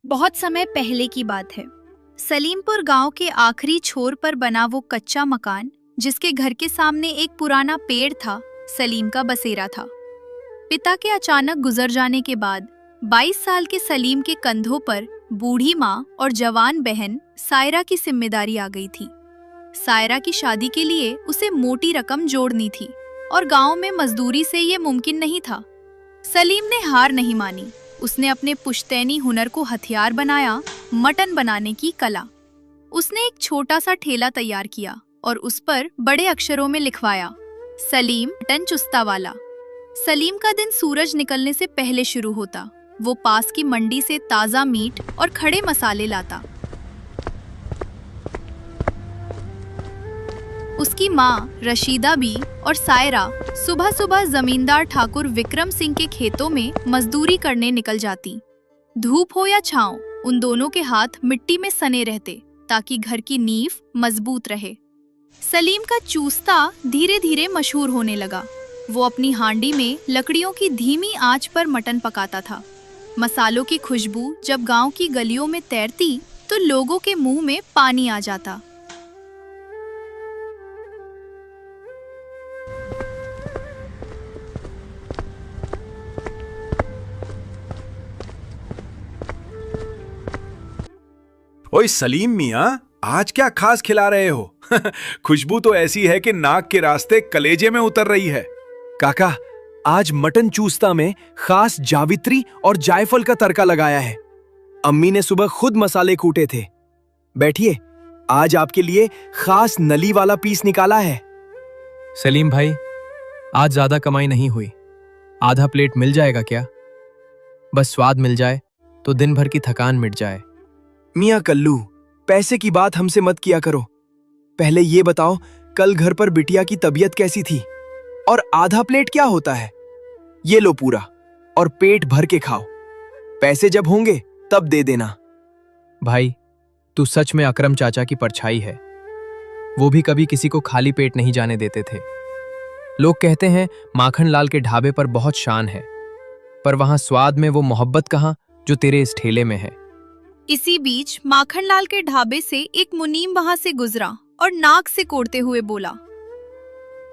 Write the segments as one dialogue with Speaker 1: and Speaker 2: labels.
Speaker 1: बहुत समय पहले की बात है। सलीमपुर गांव के आखिरी छोर पर बना वो कच्चा मकान, जिसके घर के सामने एक पुराना पेड़ था, सलीम का बसेरा था। पिता के अचानक गुजर जाने के बाद 22 साल के सलीम के कंधों पर बूढ़ी माँ और जवान बहन सायरा की जिम्मेदारी आ गई थी। सायरा की शादी के लिए उसे मोटी रकम जोड़नी थी और गांव में मजदूरी से ये मुमकिन नहीं था। सलीम ने हार नहीं मानी। उसने अपने पुश्तैनी हुनर को हथियार बनाया, मटन बनाने की कला। उसने एक छोटा सा ठेला तैयार किया और उस पर बड़े अक्षरों में लिखवाया, सलीम मटन चुस्ता वाला। सलीम का दिन सूरज निकलने से पहले शुरू होता। वो पास की मंडी से ताज़ा मीट और खड़े मसाले लाता। उसकी माँ रशीदा बी और सायरा सुबह सुबह जमींदार ठाकुर विक्रम सिंह के खेतों में मजदूरी करने निकल जाती। धूप हो या छांव, उन दोनों के हाथ मिट्टी में सने रहते ताकि घर की नींव मजबूत रहे। सलीम का चूस्ता धीरे धीरे मशहूर होने लगा। वो अपनी हांडी में लकड़ियों की धीमी आंच पर मटन पकाता था। मसालों की खुशबू जब गांव की गलियों में तैरती तो लोगों के मुंह में पानी आ जाता।
Speaker 2: ओए सलीम मियाँ, आज क्या खास खिला रहे हो? खुशबू तो ऐसी है कि नाक के रास्ते कलेजे में उतर रही है।
Speaker 3: काका, आज मटन चूस्ता में खास जावित्री और जायफल का तड़का लगाया है। अम्मी ने सुबह खुद मसाले कूटे थे। बैठिए, आज आपके लिए खास नली वाला पीस निकाला है।
Speaker 4: सलीम भाई, आज ज्यादा कमाई नहीं हुई। आधा प्लेट मिल जाएगा क्या? बस स्वाद मिल जाए तो दिन भर की थकान मिट जाए।
Speaker 3: मियाँ कल्लू, पैसे की बात हमसे मत किया करो। पहले ये बताओ, कल घर पर बिटिया की तबीयत कैसी थी? और आधा प्लेट क्या होता है? ये लो पूरा और पेट भर के खाओ। पैसे जब होंगे तब दे देना।
Speaker 4: भाई, तू सच में अकरम चाचा की परछाई है। वो भी कभी किसी को खाली पेट नहीं जाने देते थे। लोग कहते हैं माखन लाल के ढाबे पर बहुत शान है, पर वहां स्वाद में वो मोहब्बत कहाँ जो तेरे इस ठेले में है।
Speaker 1: इसी बीच माखनलाल के ढाबे से एक मुनीम वहां से गुजरा और नाक से कोड़ते हुए बोला,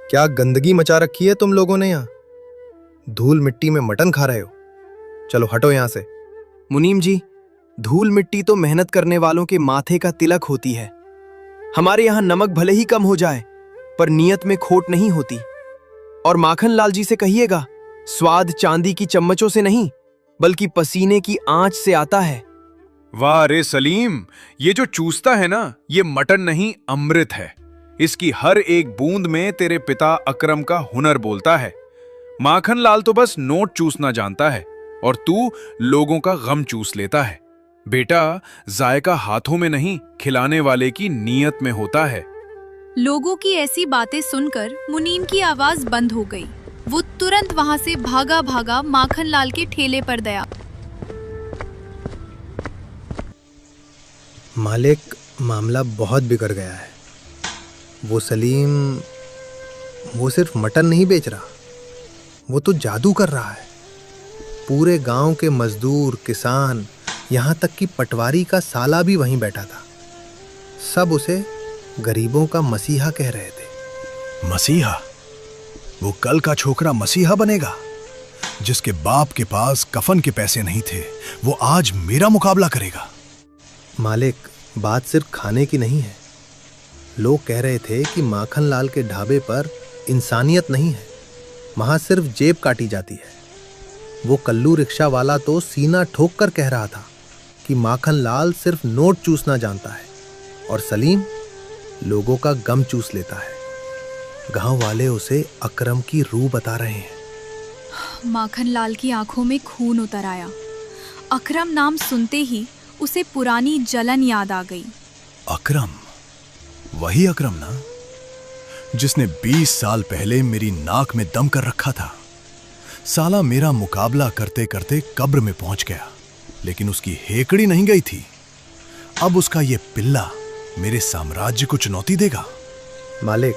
Speaker 5: क्या गंदगी मचा रखी है तुम लोगों ने यहाँ? धूल मिट्टी में मटन खा रहे हो? चलो हटो यहाँ से।
Speaker 3: मुनीम जी, धूल मिट्टी तो मेहनत करने वालों के माथे का तिलक होती है। हमारे यहाँ नमक भले ही कम हो जाए, पर नियत में खोट नहीं होती। और माखन लाल जी से कहिएगा, स्वाद चांदी की चम्मचों से नहीं बल्कि पसीने की आंच से आता है।
Speaker 2: वाह रे सलीम, ये जो चूस्ता है ना, ये मटन नहीं अमृत है। इसकी हर एक बूंद में तेरे पिता अकरम का हुनर बोलता है। माखन लाल तो बस नोट चूसना जानता है और तू लोगों का गम चूस लेता है। बेटा, जायका हाथों में नहीं, खिलाने वाले की नीयत में होता है।
Speaker 1: लोगों की ऐसी बातें सुनकर मुनीम की आवाज बंद हो गई। वो तुरंत वहां से भागा भागा माखनलाल के ठेले पर गया।
Speaker 5: मालिक, मामला बहुत बिगड़ गया है। वो सलीम, वो सिर्फ मटन नहीं बेच रहा, वो तो जादू कर रहा है। पूरे गांव के मजदूर, किसान, यहाँ तक कि पटवारी का साला भी वहीं बैठा था। सब उसे गरीबों का मसीहा कह रहे थे।
Speaker 6: मसीहा? वो कल का छोकरा मसीहा बनेगा? जिसके बाप के पास कफन के पैसे नहीं थे, वो आज मेरा मुकाबला करेगा।
Speaker 5: मालिक, बात सिर्फ खाने की नहीं है। लोग कह रहे थे कि माखन लाल के ढाबे पर इंसानियत नहीं है, वहां सिर्फ जेब काटी जाती है। वो कल्लू रिक्शा वाला तो सीना ठोक कर कह रहा था कि माखन लाल सिर्फ नोट चूसना जानता है और सलीम लोगों का गम चूस लेता है। गांव वाले उसे अकरम की रूह बता रहे हैं।
Speaker 1: माखनलाल की आंखों में खून उतर आया। अकरम नाम सुनते ही उसे पुरानी जलन याद आ गई।
Speaker 6: अकरम? वही अकरम ना, जिसने 20 साल पहले मेरी नाक में दम कर रखा था। साला मेरा मुकाबला करते करते कब्र में पहुंच गया, लेकिन उसकी हेकड़ी नहीं गई थी। अब उसका ये पिल्ला मेरे साम्राज्य को चुनौती देगा।
Speaker 5: मालिक,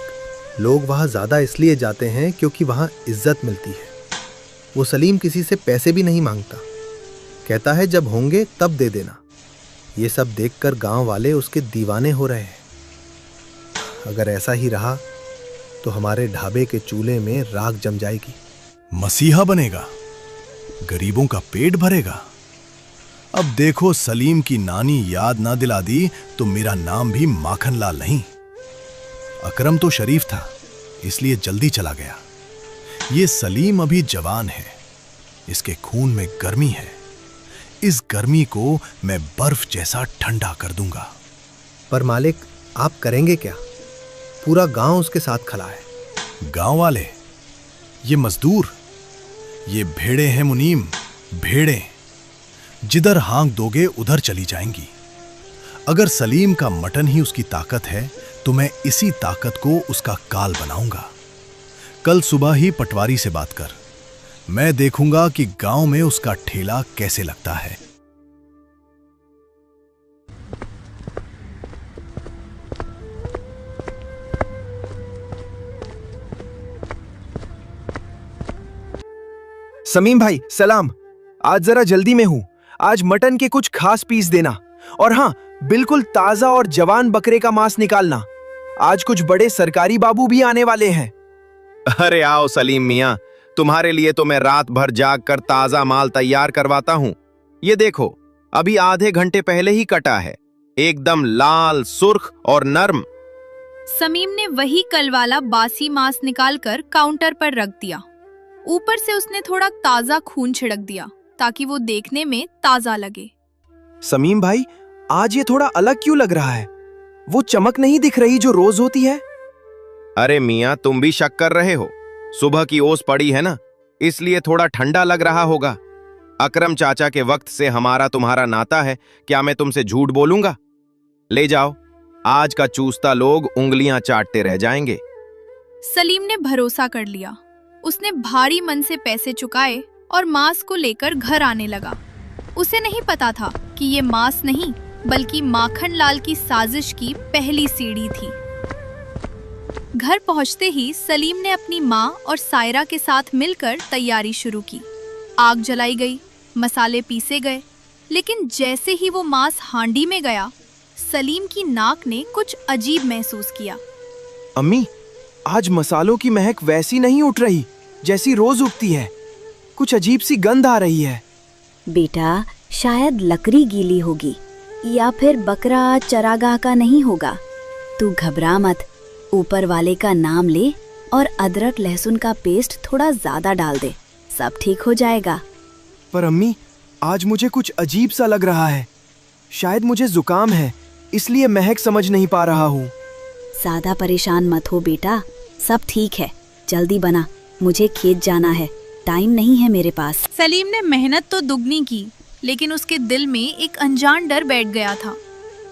Speaker 5: लोग वहां ज्यादा इसलिए जाते हैं क्योंकि वहां इज्जत मिलती है। वो सलीम किसी से पैसे भी नहीं मांगता, कहता है जब होंगे तब दे देना। ये सब देखकर गांव वाले उसके दीवाने हो रहे हैं। अगर ऐसा ही रहा तो हमारे ढाबे के चूल्हे में राख जम जाएगी।
Speaker 6: मसीहा बनेगा, गरीबों का पेट भरेगा। अब देखो, सलीम की नानी याद ना दिला दी तो मेरा नाम भी माखनलाल नहीं। अकरम तो शरीफ था, इसलिए जल्दी चला गया। ये सलीम अभी जवान है, इसके खून में गर्मी है। इस गर्मी को मैं बर्फ जैसा ठंडा कर दूंगा।
Speaker 5: पर मालिक, आप करेंगे क्या? पूरा गांव उसके साथ खड़ा है।
Speaker 6: गांव वाले, ये मजदूर, ये भेड़े हैं मुनीम, भेड़े। जिधर हांक दोगे उधर चली जाएंगी। अगर सलीम का मटन ही उसकी ताकत है तो मैं इसी ताकत को उसका काल बनाऊंगा। कल सुबह ही पटवारी से बात कर, मैं देखूंगा कि गांव में उसका ठेला कैसे लगता है।
Speaker 3: समीम भाई सलाम। आज जरा जल्दी में हूं। आज मटन के कुछ खास पीस देना, और हाँ, बिल्कुल ताजा और जवान बकरे का मांस निकालना। आज कुछ बड़े सरकारी बाबू भी आने वाले हैं।
Speaker 7: अरे आओ सलीम मियां, तुम्हारे लिए तो मैं रात भर जाग कर ताजा माल तैयार करवाता हूं। ये देखो, अभी आधे घंटे पहले ही कटा है, एकदम लाल, सुर्ख और नर्म।
Speaker 1: समीम ने वही कल वाला बासी मांस निकालकर काउंटर पर रख दिया। ऊपर से उसने थोड़ा ताजा खून छिड़क दिया ताकि वो देखने में ताजा लगे।
Speaker 3: समीम भाई, आज ये थोड़ा अलग क्यों लग रहा है? वो चमक नहीं दिख रही जो रोज होती है।
Speaker 7: अरे मियां, तुम भी शक कर रहे हो? सुबह की ओस पड़ी है ना, इसलिए थोड़ा ठंडा लग रहा होगा। अकरम चाचा के वक्त से हमारा तुम्हारा नाता है, क्या मैं तुमसे झूठ बोलूंगा? ले जाओ, आज का चूसता लोग उंगलियां चाटते रह जाएंगे।
Speaker 1: सलीम ने भरोसा कर लिया। उसने भारी मन से पैसे चुकाए और मांस को लेकर घर आने लगा। उसे नहीं पता था कि ये मांस नहीं बल्कि माखनलाल की साजिश की पहली सीढ़ी थी। घर पहुंचते ही सलीम ने अपनी माँ और सायरा के साथ मिलकर तैयारी शुरू की। आग जलाई गई, मसाले पीसे गए, लेकिन जैसे ही वो मांस हांडी में गया, सलीम की नाक ने कुछ अजीब महसूस किया।
Speaker 3: अम्मी, आज मसालों की महक वैसी नहीं उठ रही जैसी रोज उठती है। कुछ अजीब सी गंध आ रही है।
Speaker 8: बेटा, शायद लकड़ी गीली होगी या फिर बकरा चरागाह का नहीं होगा। तू घबरा मत, ऊपर वाले का नाम ले और अदरक लहसुन का पेस्ट थोड़ा ज्यादा डाल दे, सब ठीक हो जाएगा।
Speaker 3: पर अम्मी, आज मुझे कुछ अजीब सा लग रहा है। शायद मुझे जुकाम है, इसलिए महक समझ नहीं पा रहा हूँ।
Speaker 8: ज्यादा परेशान मत हो बेटा, सब ठीक है। जल्दी बना, मुझे खेत जाना है, टाइम नहीं है मेरे पास।
Speaker 1: सलीम ने मेहनत तो दुगनी की, लेकिन उसके दिल में एक अनजान डर बैठ गया था।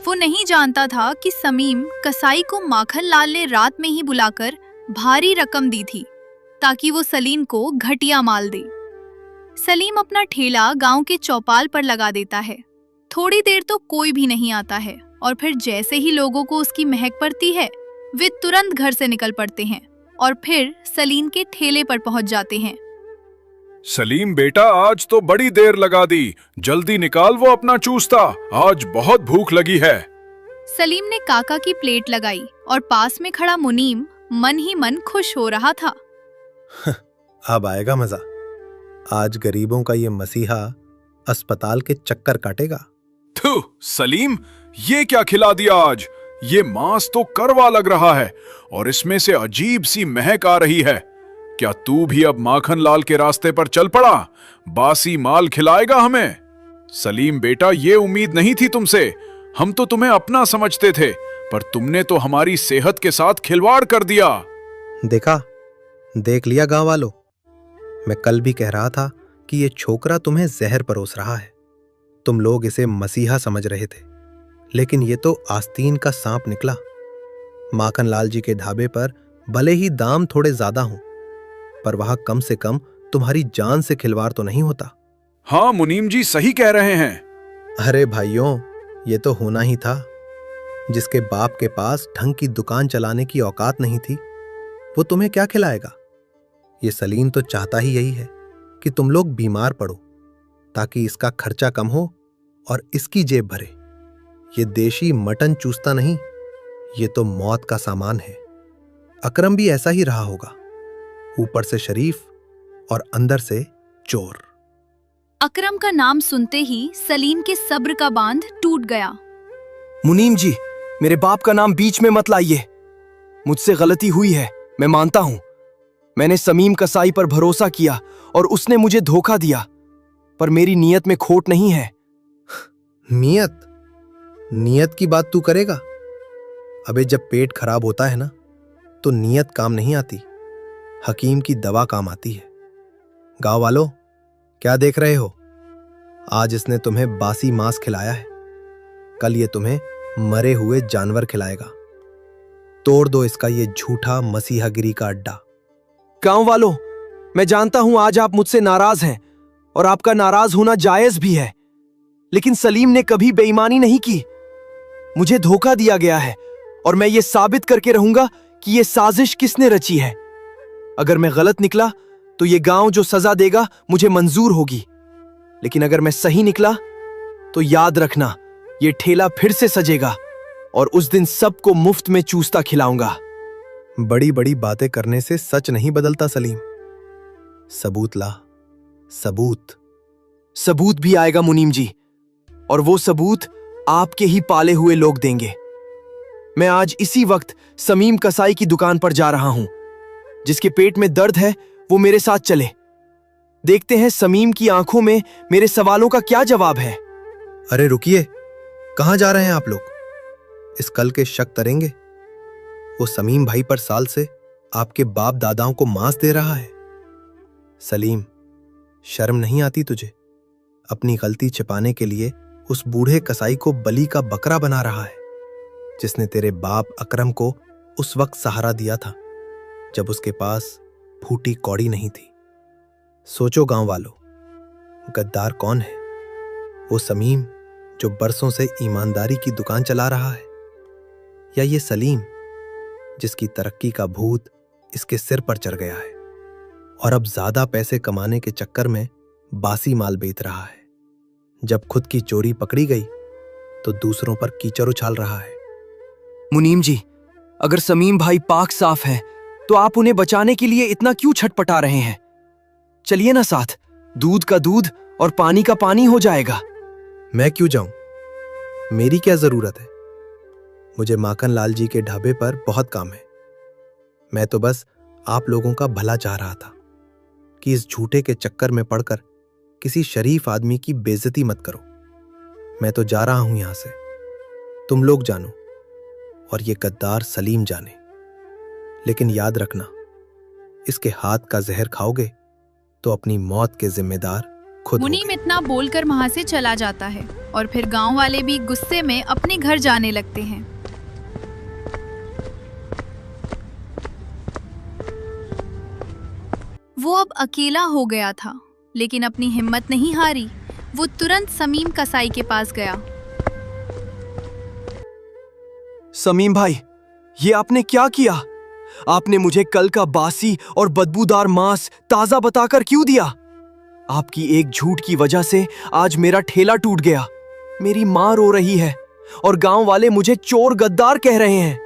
Speaker 1: वो नहीं जानता था कि समीम कसाई को माखनलाल ने रात में ही बुलाकर भारी रकम दी थी ताकि वो सलीम को घटिया माल दे। सलीम अपना ठेला गांव के चौपाल पर लगा देता है। थोड़ी देर तो कोई भी नहीं आता है और फिर जैसे ही लोगों को उसकी महक पड़ती है, वे तुरंत घर से निकल पड़ते हैं और फिर सलीम के ठेले पर पहुंच जाते हैं।
Speaker 2: सलीम बेटा, आज तो बड़ी देर लगा दी, जल्दी निकाल वो अपना चूस्ता, आज बहुत भूख लगी है।
Speaker 1: सलीम ने काका की प्लेट लगाई और पास में खड़ा मुनीम मन ही मन खुश हो रहा था।
Speaker 5: अब आएगा मजा। आज गरीबों का ये मसीहा अस्पताल के चक्कर काटेगा।
Speaker 2: थू, सलीम, ये क्या खिला दिया आज? ये मांस तो करवा लग रहा है और इसमें से अजीब सी महक आ रही है। क्या तू भी अब माखनलाल के रास्ते पर चल पड़ा? बासी माल खिलाएगा हमें? सलीम बेटा, ये उम्मीद नहीं थी तुमसे। हम तो तुम्हें अपना समझते थे, पर तुमने तो हमारी सेहत के साथ खिलवाड़ कर दिया।
Speaker 5: देखा, देख लिया गांव वालों। मैं कल भी कह रहा था कि ये छोकरा तुम्हें जहर परोस रहा है। तुम लोग इसे मसीहा समझ रहे थे, लेकिन ये तो आस्तीन का सांप निकला। माखनलाल जी के ढाबे पर भले ही दाम थोड़े ज्यादा हों, पर वहां कम से कम तुम्हारी जान से खिलवाड़ तो नहीं होता।
Speaker 2: हाँ, मुनीम जी सही कह रहे हैं।
Speaker 5: अरे भाइयों, ये तो होना ही था। जिसके बाप के पास ढंग की दुकान चलाने की औकात नहीं थी, वो तुम्हें क्या खिलाएगा? ये सलीम तो चाहता ही यही है कि तुम लोग बीमार पड़ो, ताकि इसका खर्चा कम हो और इसकी जेब भरे। ये देशी मटन चूसता नहीं, ये तो मौत का सामान है। अकरम भी ऐसा ही रहा होगा, ऊपर से शरीफ और अंदर से चोर।
Speaker 1: अकरम का नाम सुनते ही सलीम के सब्र का बांध टूट गया।
Speaker 3: मुनीम जी, मेरे बाप का नाम बीच में मत लाइए। मुझसे गलती हुई है, मैं मानता हूं। मैंने समीम कसाई पर भरोसा किया और उसने मुझे धोखा दिया, पर मेरी नीयत में खोट नहीं है।
Speaker 5: नीयत की बात तू करेगा? अबे जब पेट खराब होता है ना, तो नीयत काम नहीं आती, हकीम की दवा काम आती है। गांव वालों, क्या देख रहे हो? आज इसने तुम्हें बासी मांस खिलाया है, कल ये तुम्हें मरे हुए जानवर खिलाएगा। तोड़ दो इसका ये झूठा मसीहागिरी का अड्डा।
Speaker 3: गांव वालों, मैं जानता हूं आज आप मुझसे नाराज हैं और आपका नाराज होना जायज भी है, लेकिन सलीम ने कभी बेईमानी नहीं की। मुझे धोखा दिया गया है और मैं ये साबित करके रहूंगा कि ये साजिश किसने रची है। अगर मैं गलत निकला तो ये गांव जो सजा देगा मुझे मंजूर होगी, लेकिन अगर मैं सही निकला तो याद रखना, ये ठेला फिर से सजेगा और उस दिन सबको मुफ्त में चूसता खिलाऊंगा।
Speaker 5: बड़ी बड़ी बातें करने से सच नहीं बदलता सलीम। सबूत ला, सबूत।
Speaker 3: सबूत भी आएगा मुनीम जी, और वो सबूत आपके ही पाले हुए लोग देंगे। मैं आज इसी वक्त समीम कसाई की दुकान पर जा रहा हूं। जिसके पेट में दर्द है वो मेरे साथ चले। देखते हैं समीम की आंखों में मेरे सवालों का क्या जवाब है।
Speaker 5: अरे रुकिए, कहां जा रहे हैं आप लोग? इस कल के शक तरेंगे। वो समीम भाई पर साल से आपके बाप दादाओं को मांस दे रहा है। सलीम, शर्म नहीं आती तुझे? अपनी गलती छिपाने के लिए उस बूढ़े कसाई को बलि का बकरा बना रहा है, जिसने तेरे बाप अकरम को उस वक्त सहारा दिया था जब उसके पास फूटी कौड़ी नहीं थी। सोचो गांव वालों, गद्दार कौन है? वो समीम जो बरसों से ईमानदारी की दुकान चला रहा है, या ये सलीम जिसकी तरक्की का भूत इसके सिर पर चढ़ गया है और अब ज्यादा पैसे कमाने के चक्कर में बासी माल बेच रहा है। जब खुद की चोरी पकड़ी गई तो दूसरों पर कीचड़ उछाल रहा है।
Speaker 3: मुनीम जी, अगर समीम भाई पाक साफ है तो आप उन्हें बचाने के लिए इतना क्यों छटपटा रहे हैं? चलिए ना साथ, दूध का दूध और पानी का पानी हो जाएगा।
Speaker 5: मैं क्यों जाऊं? मेरी क्या जरूरत है? मुझे माखन लाल जी के ढाबे पर बहुत काम है। मैं तो बस आप लोगों का भला चाह रहा था कि इस झूठे के चक्कर में पड़कर किसी शरीफ आदमी की बेइज्जती मत करो। मैं तो जा रहा हूं यहां से, तुम लोग जानो और ये गद्दार सलीम जाने। लेकिन याद रखना, इसके हाथ का जहर खाओगे तो अपनी मौत के जिम्मेदार खुद
Speaker 1: मुनीम
Speaker 5: होगे।
Speaker 1: इतना बोलकर वहां से चला जाता है और फिर गांव वाले भी गुस्से में अपने घर जाने लगते हैं। वो अब अकेला हो गया था, लेकिन अपनी हिम्मत नहीं हारी। वो तुरंत समीम कसाई के पास गया।
Speaker 3: समीम भाई, ये आपने क्या किया? आपने मुझे कल का बासी और बदबूदार मांस ताजा बताकर क्यों दिया? आपकी एक झूठ की वजह से आज मेरा ठेला टूट गया। मेरी मां रो रही है और गांव वाले मुझे चोर गद्दार कह रहे हैं।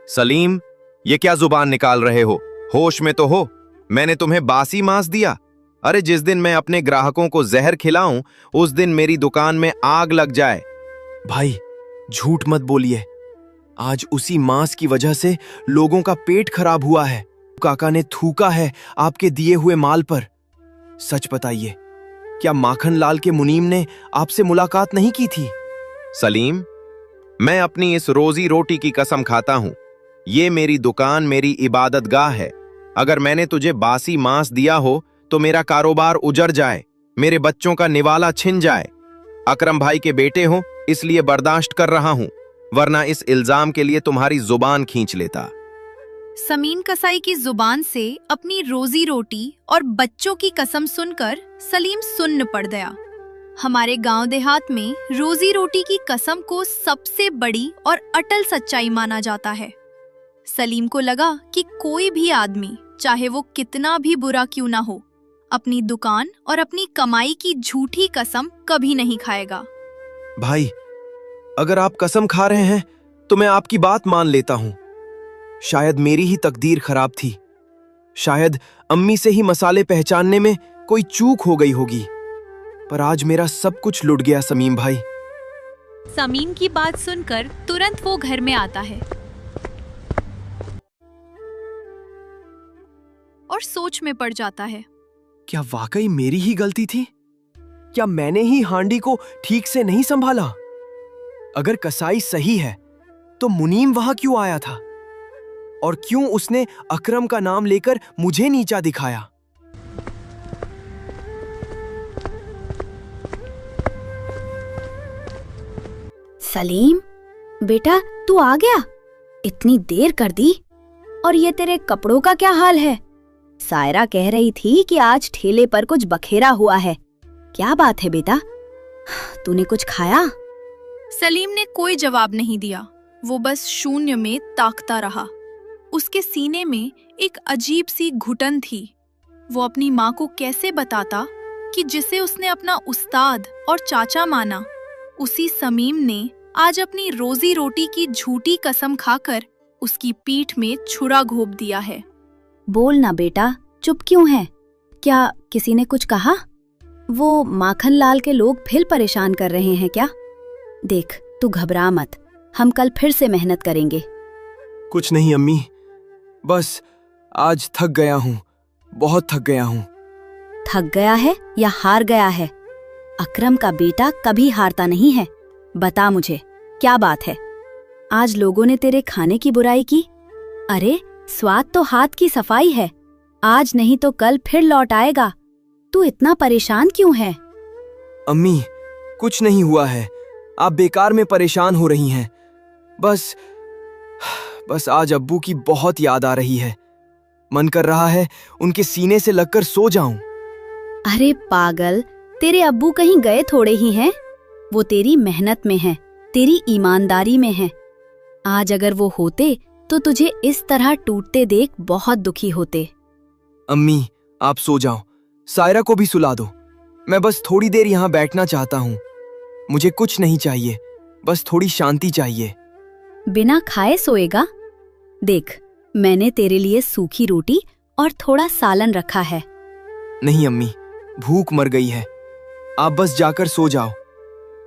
Speaker 7: सलीम, ये क्या जुबान निकाल रहे हो? होश में तो हो। मैंने तुम्हें बासी मांस दिया? अरे जिस दिन मैं अपने ग्राहकों को जहर खिलाऊं उस दिन मेरी दुकान में आग लग जाए।
Speaker 3: भाई, झूठ मत बोलिए। आज उसी मांस की वजह से लोगों का पेट खराब हुआ है। काका ने थूका है आपके दिए हुए माल पर। सच बताइए, क्या माखन लाल के मुनीम ने आपसे मुलाकात नहीं की थी?
Speaker 7: सलीम, मैं अपनी इस रोजी रोटी की कसम खाता हूं, ये मेरी दुकान मेरी इबादतगाह है। अगर मैंने तुझे बासी मांस दिया हो तो मेरा कारोबार उजड़ जाए, मेरे बच्चों का निवाला छिन जाए। अकरम भाई के बेटे हो इसलिए बर्दाश्त कर रहा हूं, वरना इस इल्जाम के लिए तुम्हारी जुबान खींच लेता।
Speaker 1: समीम कसाई की जुबान से अपनी रोजी रोटी और बच्चों की कसम सुनकर सलीम सुन्न पड़ गया। हमारे गांव देहात में रोजी रोटी की कसम को सबसे बड़ी और अटल सच्चाई माना जाता है। सलीम को लगा कि कोई भी आदमी, चाहे वो कितना भी बुरा क्यों ना हो, अपनी दुकान और अपनी कमाई की झूठी कसम कभी नहीं खाएगा।
Speaker 3: भाई, अगर आप कसम खा रहे हैं तो मैं आपकी बात मान लेता हूं। शायद मेरी ही तकदीर खराब थी। शायद अम्मी से ही मसाले पहचानने में कोई चूक हो गई होगी। पर आज मेरा सब कुछ लुट गया समीम भाई।
Speaker 1: समीम की बात सुनकर तुरंत वो घर में आता है और सोच में पड़ जाता है।
Speaker 3: क्या वाकई मेरी ही गलती थी? क्या मैंने ही हांडी को ठीक से नहीं संभाला? अगर कसाई सही है तो मुनीम वहां क्यों आया था? और क्यों उसने अकरम का नाम लेकर मुझे नीचा दिखाया?
Speaker 8: सलीम बेटा, तू आ गया? इतनी देर कर दी। और ये तेरे कपड़ों का क्या हाल है? सायरा कह रही थी कि आज ठेले पर कुछ बखेरा हुआ है। क्या बात है बेटा? तूने कुछ खाया?
Speaker 1: सलीम ने कोई जवाब नहीं दिया। वो बस शून्य में ताकता रहा। उसके सीने में एक अजीब सी घुटन थी। वो अपनी माँ को कैसे बताता कि जिसे उसने अपना उस्ताद और चाचा माना, उसी समीम ने आज अपनी रोजी रोटी की झूठी कसम खाकर उसकी पीठ में छुरा घोंप दिया है।
Speaker 8: बोल ना बेटा, चुप क्यों है? क्या किसी ने कुछ कहा? वो माखन लाल के लोग फिर परेशान कर रहे हैं क्या? देख, तू घबरा मत, हम कल फिर से मेहनत करेंगे।
Speaker 3: कुछ नहीं अम्मी, बस आज थक गया हूँ, बहुत थक गया हूँ।
Speaker 8: थक गया है या हार गया है? अकरम का बेटा कभी हारता नहीं है। बता मुझे, क्या बात है? आज लोगों ने तेरे खाने की बुराई की? अरे स्वाद तो हाथ की सफाई है। आज नहीं तो कल फिर लौट आएगा। तू इतना परेशान क्यों है?
Speaker 3: अम्मी, कुछ नहीं हुआ है। आप बेकार में परेशान हो रही हैं। बस आज अब्बू की बहुत याद आ रही है। मन कर रहा है उनके सीने से लगकर सो जाऊं।
Speaker 8: अरे पागल, तेरे अब्बू कहीं गए थोड़े ही हैं। वो तेरी मेहनत में हैं, तेरी ईमानदारी में हैं। आज अगर वो होते तो तुझे इस तरह टूटते देख बहुत दुखी होते।
Speaker 3: अम्मी, आप सो जाओ, सायरा को भी सुला दो। मैं बस थोड़ी देर यहाँ बैठना चाहता हूँ। मुझे कुछ नहीं चाहिए, बस थोड़ी शांति चाहिए।
Speaker 8: बिना खाए सोएगा? देख, मैंने तेरे लिए सूखी रोटी और थोड़ा सालन रखा है।
Speaker 3: नहीं अम्मी, भूख मर गई है। आप बस जाकर सो जाओ,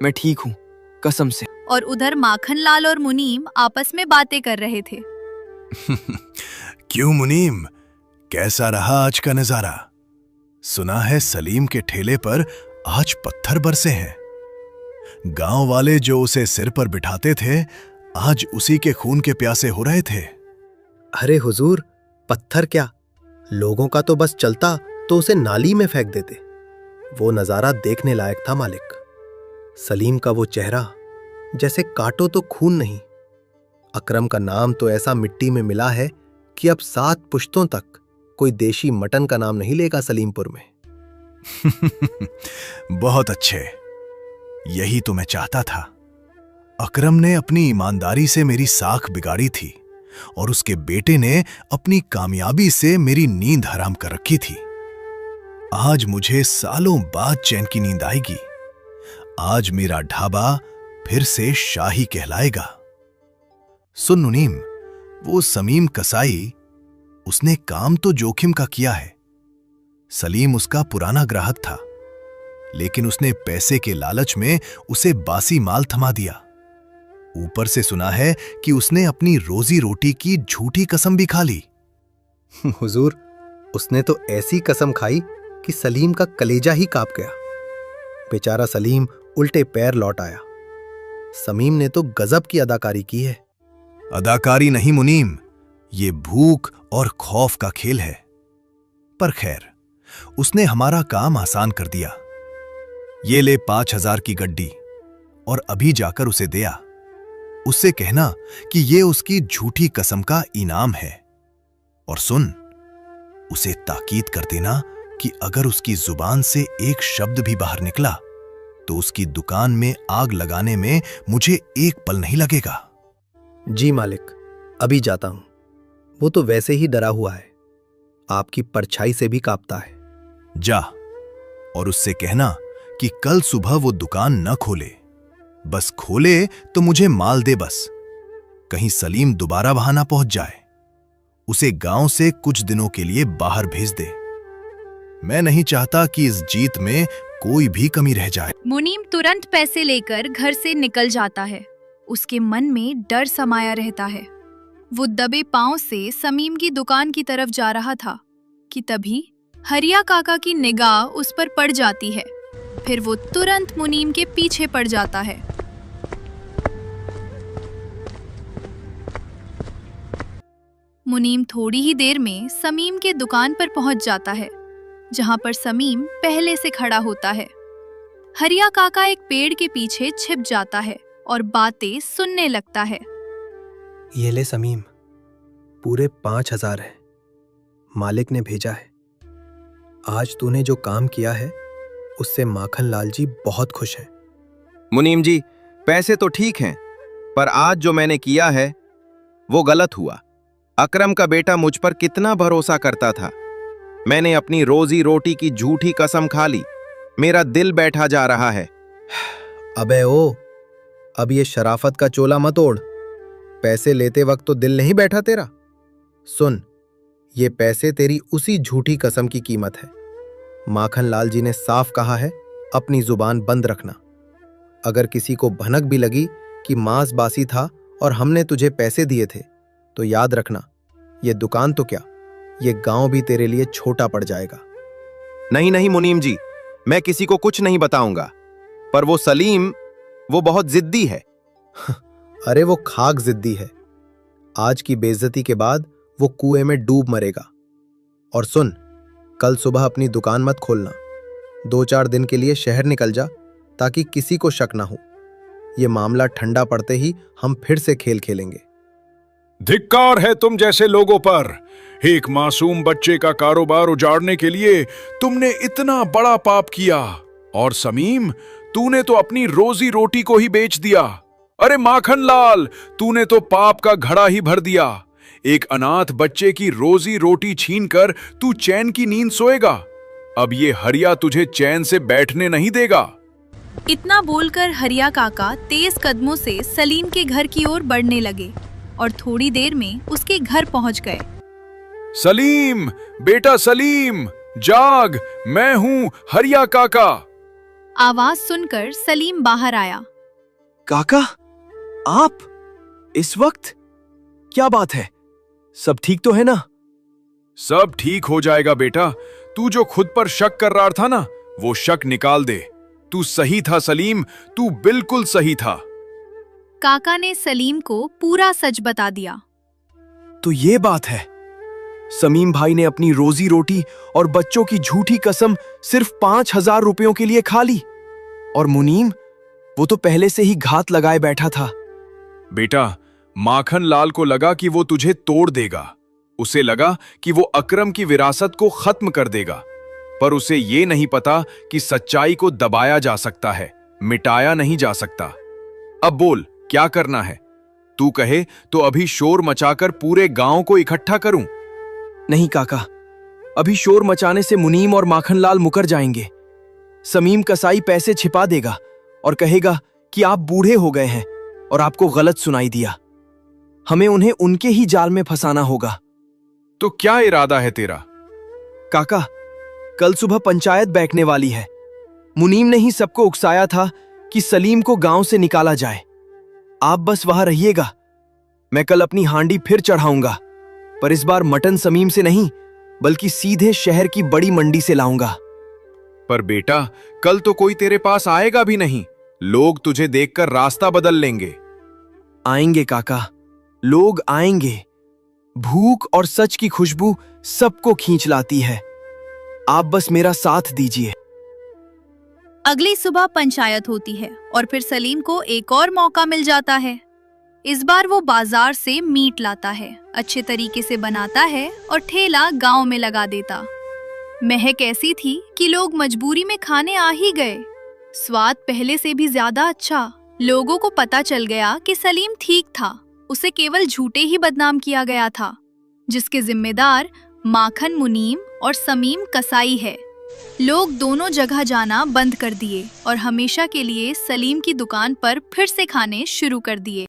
Speaker 3: मैं ठीक हूँ, कसम से।
Speaker 1: और उधर माखन लाल और मुनीम आपस में बातें कर रहे थे।
Speaker 6: क्यों मुनीम, कैसा रहा आज का नजारा? सुना है सलीम के ठेले पर आज पत्थर बरसे हैं। गांव वाले जो उसे सिर पर बिठाते थे, आज उसी के खून के प्यासे हो रहे थे।
Speaker 5: अरे हुजूर, पत्थर क्या, लोगों का तो बस चलता तो उसे नाली में फेंक देते। वो नजारा देखने लायक था मालिक। सलीम का वो चेहरा, जैसे काटो तो खून नहीं। अकरम का नाम तो ऐसा मिट्टी में मिला है कि अब 7 पुश्तों तक कोई देशी मटन का नाम नहीं लेगा सलीमपुर में।
Speaker 6: बहुत अच्छे, यही तो मैं चाहता था। अकरम ने अपनी ईमानदारी से मेरी साख बिगाड़ी थी और उसके बेटे ने अपनी कामयाबी से मेरी नींद हराम कर रखी थी। आज मुझे सालों बाद चैन की नींद आएगी। आज मेरा ढाबा फिर से शाही कहलाएगा। सुन मुनीम, वो समीम कसाई, उसने काम तो जोखिम का किया है। सलीम उसका पुराना ग्राहक था, लेकिन उसने पैसे के लालच में उसे बासी माल थमा दिया। ऊपर से सुना है कि उसने अपनी रोजी रोटी की झूठी कसम भी खा ली।
Speaker 5: हुजूर, उसने तो ऐसी कसम खाई कि सलीम का कलेजा ही कांप गया। बेचारा सलीम उल्टे पैर लौट आया। समीम ने तो गजब की अदाकारी की है।
Speaker 6: अदाकारी नहीं मुनीम, ये भूख और खौफ का खेल है। पर खैर, उसने हमारा काम आसान कर दिया। ये ले 5000 की गड्डी और अभी जाकर उसे दे आ। उससे कहना कि ये उसकी झूठी कसम का इनाम है। और सुन, उसे ताकीद कर देना कि अगर उसकी जुबान से एक शब्द भी बाहर निकला तो उसकी दुकान में आग लगाने में मुझे एक पल नहीं लगेगा।
Speaker 5: जी मालिक, अभी जाता हूं। वो तो वैसे ही डरा हुआ है, आपकी परछाई से भी कांपता है।
Speaker 6: जा और उससे कहना कि कल सुबह वो दुकान न खोले। बस खोले तो मुझे माल दे बस। कहीं सलीम दोबारा वहां ना पहुंच जाए। उसे गांव से कुछ दिनों के लिए बाहर भेज दे। मैं नहीं चाहता कि इस जीत में कोई भी कमी रह जाए।
Speaker 1: मुनीम तुरंत पैसे लेकर घर से निकल जाता है। उसके मन में डर समाया रहता है। वो दबे पांव से समीम की दुकान की तरफ जा रहा था कि तभी हरिया काका की निगाह उस पर पड़ जाती है। फिर वो तुरंत मुनीम के पीछे पड़ जाता है। मुनीम थोड़ी ही देर में समीम के दुकान पर पहुंच जाता है, जहां पर समीम पहले से खड़ा होता है। हरिया काका एक पेड़ के पीछे छिप जाता है और बातें सुनने लगता है।
Speaker 3: ये ले समीम, पूरे 5,000 है। मालिक ने भेजा है। आज तूने जो काम किया है उससे माखन लाल जी बहुत खुश हैं।
Speaker 7: मुनीम जी, पैसे तो ठीक हैं, पर आज जो मैंने किया है वो गलत हुआ। अकरम का बेटा मुझ पर कितना भरोसा करता था। मैंने अपनी रोजी रोटी की झूठी कसम खा ली। मेरा दिल बैठा जा रहा है।
Speaker 3: अबे ओ, अब ये शराफत का चोला मत ओढ़। पैसे लेते वक्त तो दिल नहीं बैठा तेरा। सुन, ये पैसे तेरी उसी झूठी कसम की कीमत है। माखन लाल जी ने साफ कहा है, अपनी जुबान बंद रखना। अगर किसी को भनक भी लगी कि मांस बासी था और हमने तुझे पैसे दिए थे, तो याद रखना, ये दुकान तो क्या, ये गांव भी तेरे लिए छोटा पड़ जाएगा।
Speaker 7: नहीं नहीं मुनीम जी, मैं किसी को कुछ नहीं बताऊंगा। पर वो सलीम, वो बहुत जिद्दी है।
Speaker 3: अरे वो खाक जिद्दी है। आज की बेइज्जती के बाद वो कुएं में डूब मरेगा। और सुन, कल सुबह अपनी दुकान मत खोलना। 2-4 दिन के लिए शहर निकल जा, ताकि किसी को शक ना हो। ये मामला ठंडा पड़ते ही हम फिर से खेल खेलेंगे।
Speaker 2: धिक्कार है तुम जैसे लोगों पर। एक मासूम बच्चे का कारोबार उजाड़ने के लिए तुमने इतना बड़ा पाप किया। और समीम, तूने तो अपनी रोजी रोटी को ही बेच दिया। अरे माखन लाल, तूने तो पाप का घड़ा ही भर दिया। एक अनाथ बच्चे की रोजी रोटी छीनकर तू चैन की नींद सोएगा। अब ये हरिया तुझे चैन से बैठने नहीं देगा।
Speaker 1: इतना बोलकर हरिया काका तेज कदमों से सलीम के घर की ओर बढ़ने लगे और थोड़ी देर में उसके घर पहुंच गए।
Speaker 2: सलीम, बेटा सलीम, जाग, मैं हूं हरिया काका।
Speaker 1: आवाज सुनकर सलीम बाहर आया।
Speaker 3: काका, आप इस वक्त? क्या बात है? सब ठीक तो है ना?
Speaker 2: सब ठीक हो जाएगा बेटा। तू जो खुद पर शक कर रहा था ना, वो शक निकाल दे। तू सही था सलीम, तू बिल्कुल सही था।
Speaker 1: काका ने सलीम को पूरा सच बता दिया।
Speaker 3: तो ये बात है, समीम भाई ने अपनी रोजी रोटी और बच्चों की झूठी कसम सिर्फ 5,000 रुपयों के लिए खा ली। और मुनीम, वो तो पहले से ही घात लगाए बैठा था।
Speaker 2: बेटा, माखन लाल को लगा कि वो तुझे तोड़ देगा। उसे लगा कि वो अकरम की विरासत को खत्म कर देगा। पर उसे ये नहीं पता कि सच्चाई को दबाया जा सकता है, मिटाया नहीं जा सकता। अब बोल, क्या करना है? तू कहे तो अभी शोर मचाकर पूरे गांव को इकट्ठा करूं?
Speaker 3: नहीं काका, अभी शोर मचाने से मुनीम और माखन लाल मुकर जाएंगे। समीम कसाई पैसे छिपा देगा और कहेगा कि आप बूढ़े हो गए हैं और आपको गलत सुनाई दिया। हमें उन्हें उनके ही जाल में फंसाना होगा।
Speaker 2: तो क्या इरादा है तेरा?
Speaker 3: काका, कल सुबह पंचायत बैठने वाली है। मुनीम ने ही सबको उकसाया था कि सलीम को गांव से निकाला जाए। आप बस वहां रहिएगा। मैं कल अपनी हांडी फिर चढ़ाऊंगा, पर इस बार मटन समीम से नहीं, बल्कि सीधे शहर की बड़ी मंडी से लाऊंगा।
Speaker 2: पर बेटा, कल तो कोई तेरे पास आएगा भी नहीं। लोग तुझे देखकर रास्ता बदल लेंगे।
Speaker 3: आएंगे काका, लोग आएंगे। भूख और सच की खुशबू सबको खींच लाती है। आप बस मेरा साथ दीजिए।
Speaker 1: अगली सुबह पंचायत होती है और फिर सलीम को एक और मौका मिल जाता है। इस बार वो बाजार से मीट लाता है, अच्छे तरीके से बनाता है और ठेला गांव में लगा देता। महक ऐसी थी कि लोग मजबूरी में खाने आ ही गए। स्वाद पहले से भी ज्यादा अच्छा। लोगों को पता चल गया कि सलीम ठीक था, उसे केवल झूठे ही बदनाम किया गया था, जिसके जिम्मेदार माखन मुनीम और समीम कसाई है। लोग दोनों जगह जाना बंद कर दिए और हमेशा के लिए सलीम की दुकान पर फिर से खाने शुरू कर दिए।